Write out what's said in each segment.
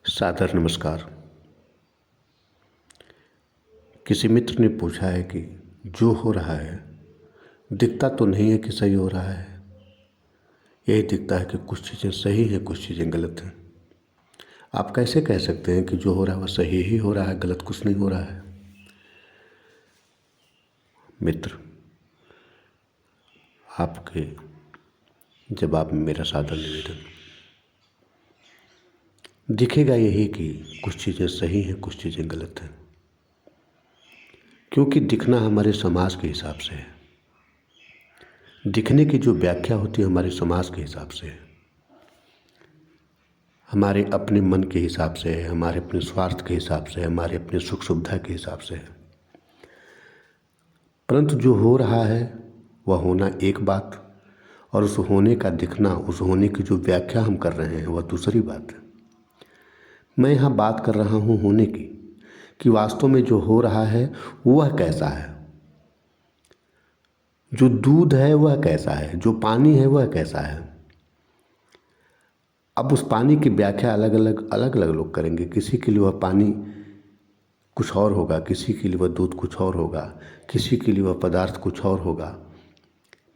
सादर नमस्कार। किसी मित्र ने पूछा है कि जो हो रहा है दिखता तो नहीं है कि सही हो रहा है, यही दिखता है कि कुछ चीज़ें सही हैं, कुछ चीज़ें गलत हैं। आप कैसे कह सकते हैं कि जो हो रहा है वह सही ही हो रहा है, गलत कुछ नहीं हो रहा है? मित्र, आपके जवाब में मेरा सादर निवेदन, दिखेगा यही कि कुछ चीज़ें सही हैं, कुछ चीज़ें गलत हैं, क्योंकि दिखना हमारे समाज के हिसाब से है। दिखने की जो व्याख्या होती है हमारे समाज के हिसाब से है, हमारे अपने मन के हिसाब से है, हमारे अपने स्वार्थ के हिसाब से है, हमारे अपने सुख सुविधा के हिसाब से है। परंतु जो हो रहा है वह होना एक बात, और उस होने का दिखना, उस होने की जो व्याख्या हम कर रहे हैं वह दूसरी बात है। मैं यहाँ बात कर रहा हूँ होने की, कि वास्तव में जो हो रहा है वह कैसा है, जो दूध है वह कैसा है, जो पानी है वह कैसा है। अब उस पानी की व्याख्या अलग अलग लोग करेंगे। किसी के लिए वह पानी कुछ और होगा, किसी के लिए वह दूध कुछ और होगा, किसी के लिए वह पदार्थ कुछ और होगा।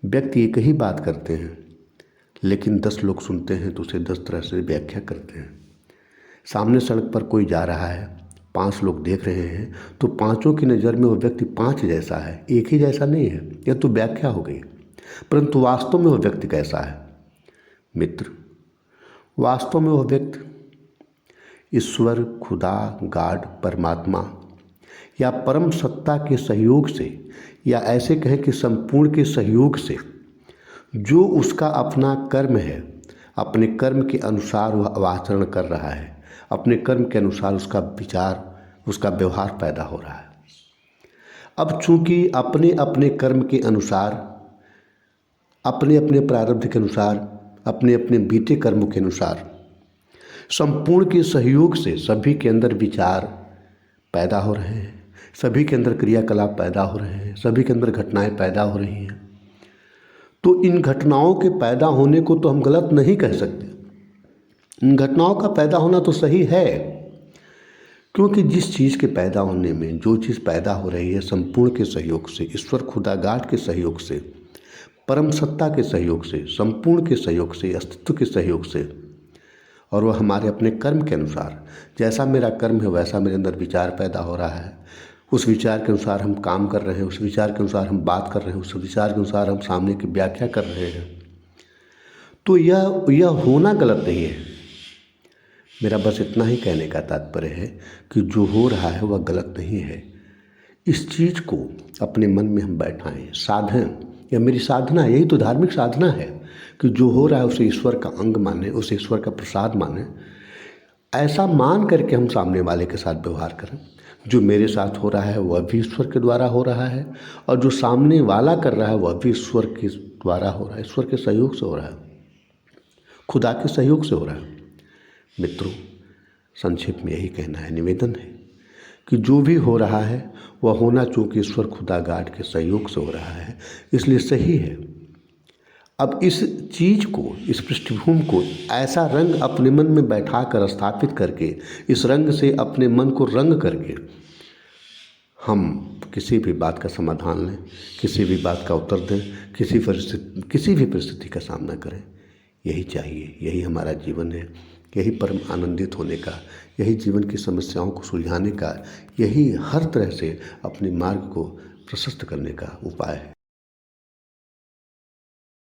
व्यक्ति एक ही बात करते हैं, लेकिन 10 लोग सुनते हैं तो उसे 10 तरह से व्याख्या करते हैं। सामने सड़क पर कोई जा रहा है, 5 लोग देख रहे हैं, तो पांचों की नज़र में वह व्यक्ति 5 जैसा है, एक ही जैसा नहीं है। यह तो व्याख्या हो गई, परंतु वास्तव में वह व्यक्ति कैसा है? मित्र, वास्तव में वह व्यक्ति ईश्वर, खुदा, गॉड, परमात्मा या परम सत्ता के सहयोग से, या ऐसे कहें कि संपूर्ण के सहयोग से, जो उसका अपना कर्म है, अपने कर्म के अनुसार वह आचरण कर रहा है, अपने कर्म के अनुसार उसका विचार, उसका व्यवहार पैदा हो रहा है। अब चूंकि अपने अपने कर्म के अनुसार, अपने अपने प्रारब्ध के अनुसार, अपने अपने बीते कर्मों के अनुसार, संपूर्ण के सहयोग से सभी के अंदर विचार पैदा हो रहे हैं, सभी के अंदर क्रियाकलाप पैदा हो रहे हैं, सभी के अंदर घटनाएं पैदा हो रही हैं। तो इन घटनाओं के पैदा होने को तो हम गलत नहीं कह सकते। इन घटनाओं का पैदा होना तो सही है, क्योंकि जिस चीज़ के पैदा होने में, जो चीज़ पैदा हो रही है संपूर्ण के सहयोग से, ईश्वर, खुदा, गॉड के सहयोग से, परम सत्ता के सहयोग से, संपूर्ण के सहयोग से, अस्तित्व के सहयोग से, और वह हमारे अपने कर्म के अनुसार, जैसा मेरा कर्म है वैसा मेरे अंदर विचार पैदा हो रहा है, उस विचार के अनुसार हम काम कर रहे हैं, उस विचार के अनुसार हम बात कर रहे हैं, उस विचार के अनुसार हम सामने की व्याख्या कर रहे हैं, तो यह होना गलत नहीं है। मेरा बस इतना ही कहने का तात्पर्य है कि जो हो रहा है वह गलत नहीं है। इस चीज़ को अपने मन में हम बैठाएं, साधन, यह मेरी साधना है, यही तो धार्मिक साधना है कि जो हो रहा है उसे ईश्वर का अंग माने, उसे ईश्वर का प्रसाद माने। ऐसा मान करके हम सामने वाले के साथ व्यवहार करें। जो मेरे साथ हो रहा है वह भी ईश्वर के द्वारा हो रहा है, और जो सामने वाला कर रहा है वह भी ईश्वर के द्वारा हो रहा है, ईश्वर के सहयोग से हो रहा है, खुदा के सहयोग से हो रहा है। मित्रों, संक्षेप में यही कहना है, निवेदन है कि जो भी हो रहा है वह होना चूँकि ईश्वर, खुदा, गॉड के सहयोग से हो रहा है, इसलिए सही है। अब इस चीज़ को, इस पृष्ठभूमि को ऐसा रंग अपने मन में बैठा कर, स्थापित करके, इस रंग से अपने मन को रंग करके हम किसी भी बात का समाधान लें, किसी भी बात का उत्तर दें, किसी भी परिस्थिति का सामना करें। यही चाहिए, यही हमारा जीवन है, यही परम आनंदित होने का, यही जीवन की समस्याओं को सुलझाने का, यही हर तरह से अपने मार्ग को प्रशस्त करने का उपाय है।